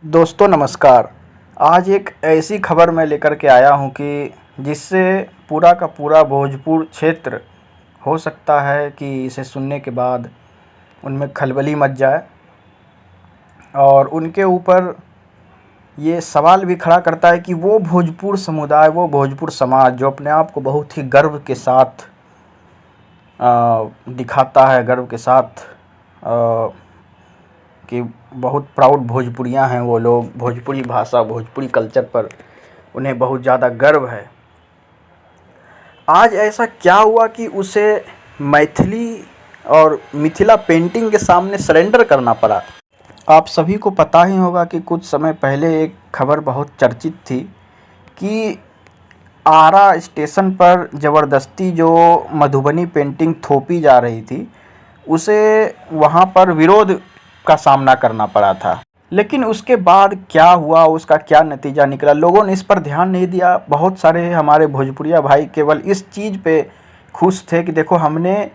दोस्तों नमस्कार। आज एक ऐसी खबर मैं लेकर के आया हूं कि जिससे पूरा का पूरा भोजपुर क्षेत्र हो सकता है कि इसे सुनने के बाद उनमें खलबली मच जाए और उनके ऊपर ये सवाल भी खड़ा करता है कि वो भोजपुर समुदाय, वो भोजपुर समाज जो अपने आप को बहुत ही गर्व के साथ दिखाता है, गर्व के साथ कि बहुत प्राउड भोजपुरियाँ हैं वो लोग, भोजपुरी भाषा, भोजपुरी कल्चर पर उन्हें बहुत ज़्यादा गर्व है। आज ऐसा क्या हुआ कि उसे मैथिली और मिथिला पेंटिंग के सामने सरेंडर करना पड़ा। आप सभी को पता ही होगा कि कुछ समय पहले एक खबर बहुत चर्चित थी कि आरा स्टेशन पर ज़बरदस्ती जो मधुबनी पेंटिंग थोपी जा रही थी, उसे वहाँ पर विरोध का सामना करना पड़ा था। लेकिन उसके बाद क्या हुआ, उसका क्या नतीजा निकला, लोगों ने इस पर ध्यान नहीं दिया। बहुत सारे हमारे भोजपुरिया भाई केवल इस चीज़ पे खुश थे कि देखो हमने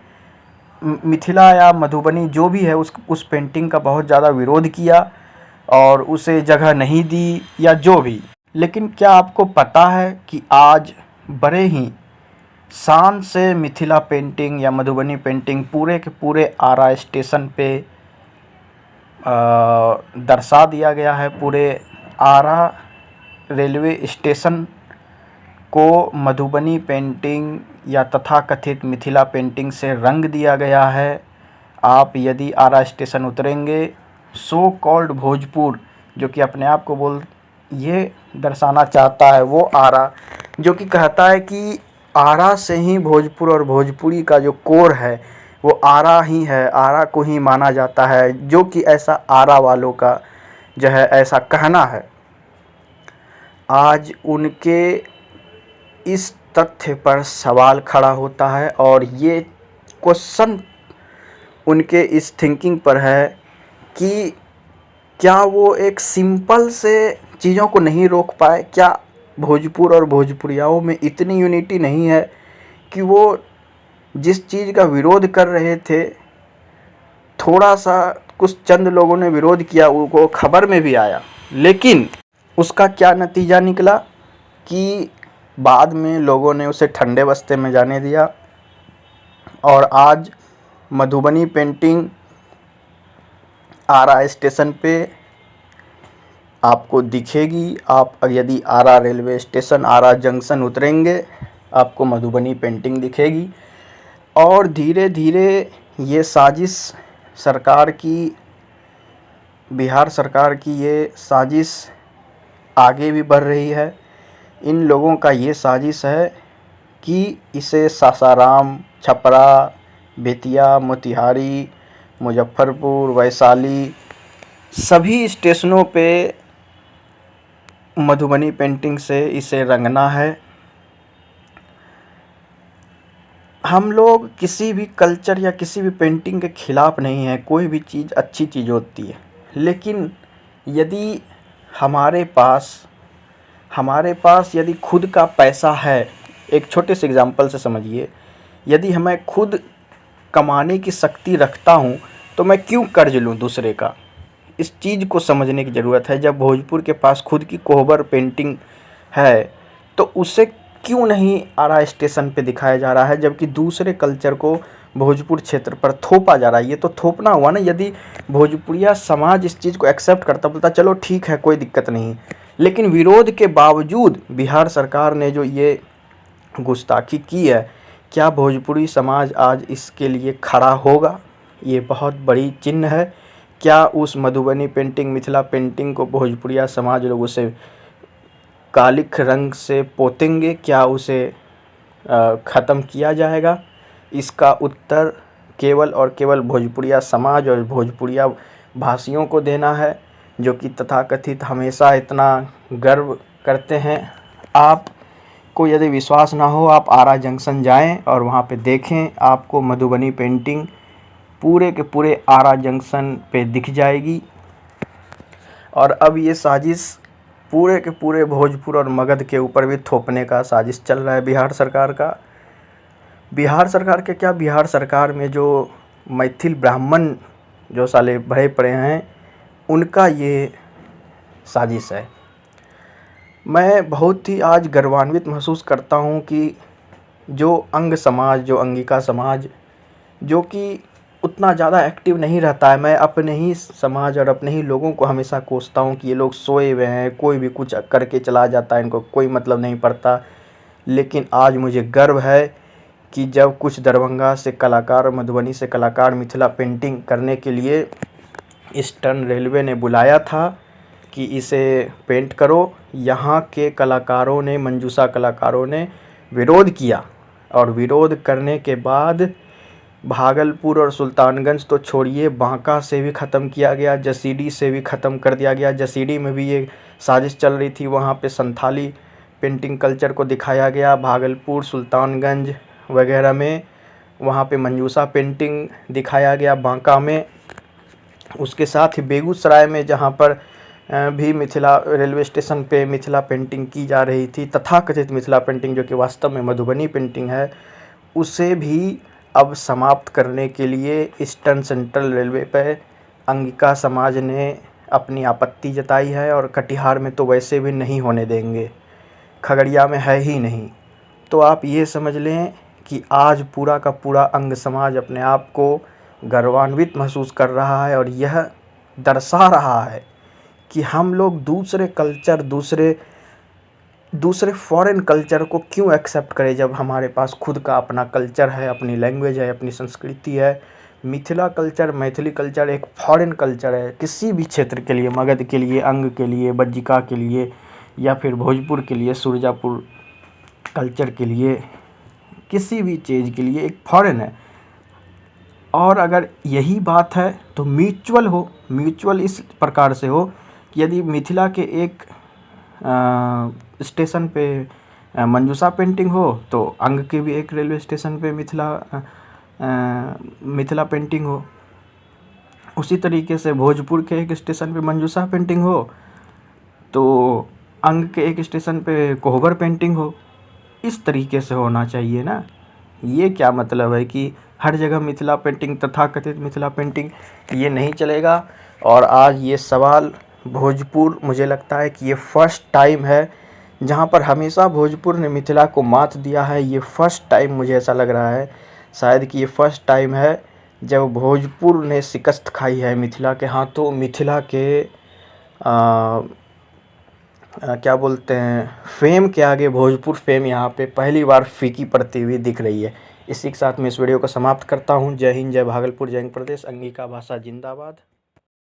मिथिला या मधुबनी जो भी है उस पेंटिंग का बहुत ज़्यादा विरोध किया और उसे जगह नहीं दी या जो भी। लेकिन क्या आपको पता है कि आज बड़े ही शान से मिथिला पेंटिंग या मधुबनी पेंटिंग पूरे के पूरे आरा स्टेशन पे दर्शा दिया गया है। पूरे आरा रेलवे स्टेशन को मधुबनी पेंटिंग या तथाकथित मिथिला पेंटिंग से रंग दिया गया है। आप यदि आरा स्टेशन उतरेंगे, सो कॉल्ड भोजपुर जो कि अपने आप को ये दर्शाना चाहता है, वो आरा जो कि कहता है कि आरा से ही भोजपुर और भोजपुरी का जो कोर है वो आरा ही है, आरा को ही माना जाता है, जो कि ऐसा आरा वालों का जो है ऐसा कहना है। आज उनके इस तथ्य पर सवाल खड़ा होता है और ये क्वेश्चन उनके इस थिंकिंग पर है कि क्या वो एक सिंपल से चीज़ों को नहीं रोक पाए। क्या भोजपुर और भोजपुरियाओं में इतनी यूनिटी नहीं है कि वो जिस चीज़ का विरोध कर रहे थे, थोड़ा सा कुछ चंद लोगों ने विरोध किया, वो खबर में भी आया, लेकिन उसका क्या नतीजा निकला कि बाद में लोगों ने उसे ठंडे बस्ते में जाने दिया और आज मधुबनी पेंटिंग आरा स्टेशन पे आपको दिखेगी। आप यदि आरा रेलवे स्टेशन, आरा जंक्शन उतरेंगे, आपको मधुबनी पेंटिंग दिखेगी। और धीरे धीरे ये साजिश सरकार की, बिहार सरकार की ये साजिश आगे भी बढ़ रही है। इन लोगों का ये साजिश है कि इसे सासाराम, छपरा, बेतिया, मोतिहारी, मुजफ्फरपुर, वैशाली सभी स्टेशनों पे मधुबनी पेंटिंग से इसे रंगना है। हम लोग किसी भी कल्चर या किसी भी पेंटिंग के खिलाफ़ नहीं है, कोई भी चीज़ अच्छी चीज़ होती है। लेकिन यदि हमारे पास यदि खुद का पैसा है, एक छोटे से एग्जांपल से समझिए, यदि हमें खुद कमाने की शक्ति रखता हूँ तो मैं क्यों कर्ज लूँ दूसरे का। इस चीज़ को समझने की ज़रूरत है। जब भोजपुर के पास खुद की कोहबर पेंटिंग है तो उसे क्यों नहीं आरा स्टेशन पे दिखाया जा रहा है, जबकि दूसरे कल्चर को भोजपुर क्षेत्र पर थोपा जा रहा है। ये तो थोपना हुआ ना। यदि भोजपुरिया समाज इस चीज़ को एक्सेप्ट करता, बोलता चलो ठीक है, कोई दिक्कत नहीं, लेकिन विरोध के बावजूद बिहार सरकार ने जो ये गुस्ताखी की है, क्या भोजपुरी समाज आज इसके लिए खड़ा होगा? ये बहुत बड़ी चिन्ह है। क्या उस मधुबनी पेंटिंग, मिथिला पेंटिंग को भोजपुरिया समाज लोग उसे कालिख रंग से पोतेंगे? क्या उसे ख़त्म किया जाएगा? इसका उत्तर केवल और केवल भोजपुरिया समाज और भोजपुरिया भाषियों को देना है, जो कि तथाकथित हमेशा इतना गर्व करते हैं। आपको यदि विश्वास ना हो, आप आरा जंक्शन जाएं और वहां पे देखें, आपको मधुबनी पेंटिंग पूरे के पूरे आरा जंक्शन पे दिख जाएगी। और अब ये साजिश पूरे के पूरे भोजपुर और मगध के ऊपर भी थोपने का साजिश चल रहा है बिहार सरकार का। बिहार सरकार के क्या, बिहार सरकार में जो मैथिल ब्राह्मण जो साले भरे पड़े हैं, उनका ये साजिश है। मैं बहुत ही आज गर्वान्वित महसूस करता हूँ कि जो अंग समाज, जो अंगिका समाज, जो कि उतना ज़्यादा एक्टिव नहीं रहता है, मैं अपने ही समाज और अपने ही लोगों को हमेशा कोसता हूँ कि ये लोग सोए हुए हैं, कोई भी कुछ करके चला जाता है, इनको कोई मतलब नहीं पड़ता। लेकिन आज मुझे गर्व है कि जब कुछ दरभंगा से कलाकार, मधुबनी से कलाकार मिथिला पेंटिंग करने के लिए ईस्टर्न रेलवे ने बुलाया था कि इसे पेंट करो, यहाँ के कलाकारों ने, मंजूषा कलाकारों ने विरोध किया। और विरोध करने के बाद भागलपुर और सुल्तानगंज तो छोड़िए, बांका से भी ख़त्म किया गया, जसीडी से भी ख़त्म कर दिया गया। जसीडी में भी ये साजिश चल रही थी, वहाँ पे संथाली पेंटिंग कल्चर को दिखाया गया। भागलपुर, सुल्तानगंज वगैरह में वहाँ पे मंजूषा पेंटिंग दिखाया गया, बांका में। उसके साथ ही बेगूसराय में जहाँ पर भी मिथिला रेलवे स्टेशन पे मिथिला पेंटिंग की जा रही थी, तथाकथित मिथिला पेंटिंग जो कि वास्तव में मधुबनी पेंटिंग है, उसे भी अब समाप्त करने के लिए ईस्टर्न सेंट्रल रेलवे पे अंगिका समाज ने अपनी आपत्ति जताई है। और कटिहार में तो वैसे भी नहीं होने देंगे, खगड़िया में है ही नहीं। तो आप ये समझ लें कि आज पूरा का पूरा अंग समाज अपने आप को गर्वान्वित महसूस कर रहा है और यह दर्शा रहा है कि हम लोग दूसरे कल्चर, दूसरे फॉरेन कल्चर को क्यों एक्सेप्ट करें, जब हमारे पास खुद का अपना कल्चर है, अपनी लैंग्वेज है, अपनी संस्कृति है। मिथिला कल्चर, मैथिली कल्चर एक फॉरेन कल्चर है किसी भी क्षेत्र के लिए, मगध के लिए, अंग के लिए, बज्जिका के लिए, या फिर भोजपुर के लिए, सुरजापुर कल्चर के लिए, किसी भी चीज़ के लिए एक फॉरेन है। और अगर यही बात है तो म्यूचुअल हो, म्यूचुअल इस प्रकार से हो कि यदि मिथिला के एक स्टेशन पे मंजूषा पेंटिंग हो तो अंग के भी एक रेलवे स्टेशन पे मिथिला पेंटिंग हो। उसी तरीके से भोजपुर के एक स्टेशन पे मंजूषा पेंटिंग हो तो अंग के एक स्टेशन पे कोहबर पेंटिंग हो। इस तरीके से होना चाहिए ना। ये क्या मतलब है कि हर जगह मिथिला पेंटिंग, तथाकथित मिथिला पेंटिंग, ये नहीं चलेगा। और आज ये सवाल भोजपुर, मुझे लगता है कि ये फर्स्ट टाइम है जहाँ पर हमेशा भोजपुर ने मिथिला को मात दिया है। ये फर्स्ट टाइम मुझे ऐसा लग रहा है, शायद कि ये फर्स्ट टाइम है जब भोजपुर ने शिकस्त खाई है मिथिला के हाथों। मिथिला के क्या बोलते हैं, फेम के आगे भोजपुर फेम यहाँ पे पहली बार फीकी पड़ती हुई दिख रही है। इसी के साथ मैं इस वीडियो को समाप्त करता हूँ। जय हिंद, जय भागलपुर, जय हिंद प्रदेश, अंगिका भाषा जिंदाबाद।